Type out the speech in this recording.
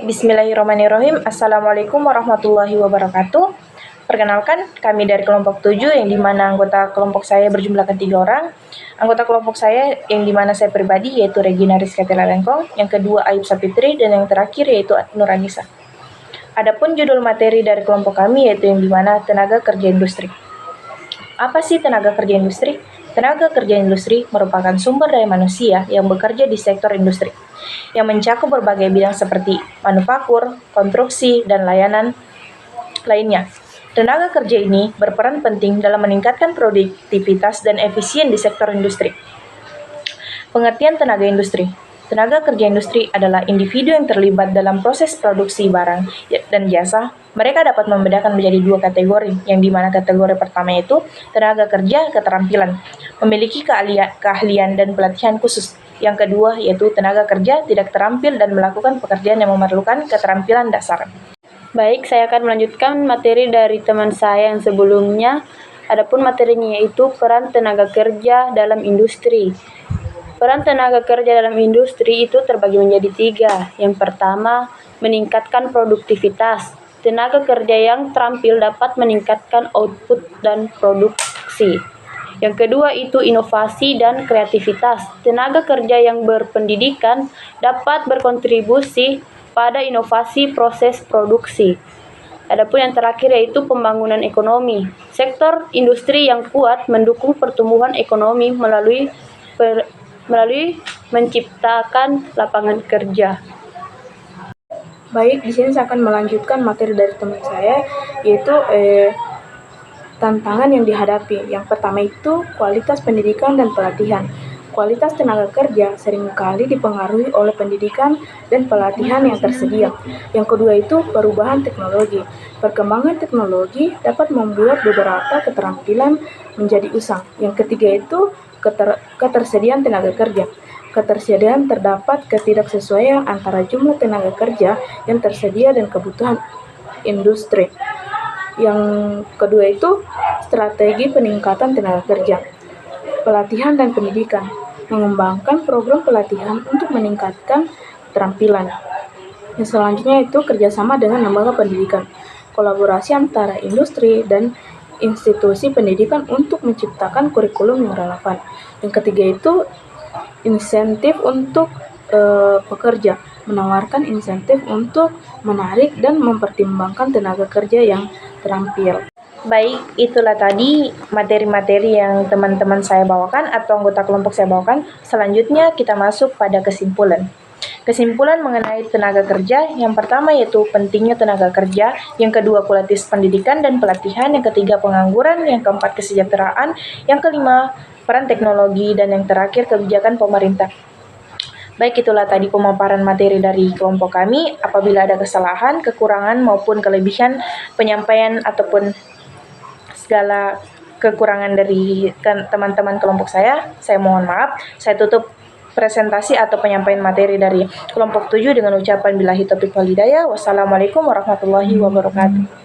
Baik, bismillahirrahmanirrahim. Assalamualaikum warahmatullahi wabarakatuh. Perkenalkan, kami dari kelompok 7 yang dimana anggota kelompok saya berjumlah ke 3 orang. Anggota kelompok saya yang dimana saya pribadi yaitu Regina Rizkatela Lengkong, yang kedua Ayub Sapitri, dan yang terakhir yaitu Nuranisa. Adapun judul materi dari kelompok kami yaitu yang dimana tenaga kerja industri. Apa sih tenaga kerja industri? Tenaga kerja industri merupakan sumber daya manusia yang bekerja di sektor industri, yang mencakup berbagai bidang seperti manufaktur, konstruksi, dan layanan lainnya. Tenaga kerja ini berperan penting dalam meningkatkan produktivitas dan efisien di sektor industri. Pengertian tenaga industri. Tenaga kerja industri adalah individu yang terlibat dalam proses produksi barang dan jasa. Mereka dapat membedakan menjadi 2 kategori, yang dimana kategori pertama yaitu tenaga kerja keterampilan, memiliki keahlian dan pelatihan khusus. Yang kedua yaitu tenaga kerja tidak terampil dan melakukan pekerjaan yang memerlukan keterampilan dasar. Baik, saya akan melanjutkan materi dari teman saya yang sebelumnya. Adapun materinya yaitu peran tenaga kerja dalam industri. Peran tenaga kerja dalam industri itu terbagi menjadi 3. Yang pertama, meningkatkan produktivitas. Tenaga kerja yang terampil dapat meningkatkan output dan produksi. Yang kedua itu inovasi dan kreativitas. Tenaga kerja yang berpendidikan dapat berkontribusi pada inovasi proses produksi. Adapun yang terakhir yaitu pembangunan ekonomi. Sektor industri yang kuat mendukung pertumbuhan ekonomi melalui menciptakan lapangan kerja. Baik, di sini saya akan melanjutkan materi dari teman saya, yaitu tantangan yang dihadapi. Yang pertama itu kualitas pendidikan dan pelatihan. Kualitas tenaga kerja seringkali dipengaruhi oleh pendidikan dan pelatihan yang tersedia. Yang kedua itu perubahan teknologi. Perkembangan teknologi dapat membuat beberapa keterampilan menjadi usang. Yang ketiga itu ketersediaan tenaga kerja. Ketersediaan terdapat ketidaksesuaian antara jumlah tenaga kerja yang tersedia dan kebutuhan industri. Yang kedua itu strategi peningkatan tenaga kerja. Pelatihan dan pendidikan. Mengembangkan program pelatihan untuk meningkatkan keterampilan. Yang selanjutnya itu kerjasama dengan lembaga pendidikan. Kolaborasi antara industri dan institusi pendidikan untuk menciptakan kurikulum yang relevan. Yang ketiga itu insentif untuk pekerja, menawarkan insentif untuk menarik dan mempertimbangkan tenaga kerja yang terampil. Baik, itulah tadi materi-materi yang teman-teman saya bawakan atau anggota kelompok saya bawakan. Selanjutnya kita masuk pada kesimpulan. Kesimpulan mengenai tenaga kerja, yang pertama yaitu pentingnya tenaga kerja, yang kedua kualitas pendidikan dan pelatihan, yang ketiga pengangguran, yang keempat kesejahteraan, yang kelima peran teknologi, dan yang terakhir kebijakan pemerintah. Baik, itulah tadi pemaparan materi dari kelompok kami. Apabila ada kesalahan, kekurangan maupun kelebihan penyampaian ataupun segala kekurangan dari teman-teman kelompok saya mohon maaf. Saya tutup presentasi atau penyampaian materi dari kelompok 7 dengan ucapan billahi taufiq wal hidayah. Wassalamualaikum warahmatullahi wabarakatuh.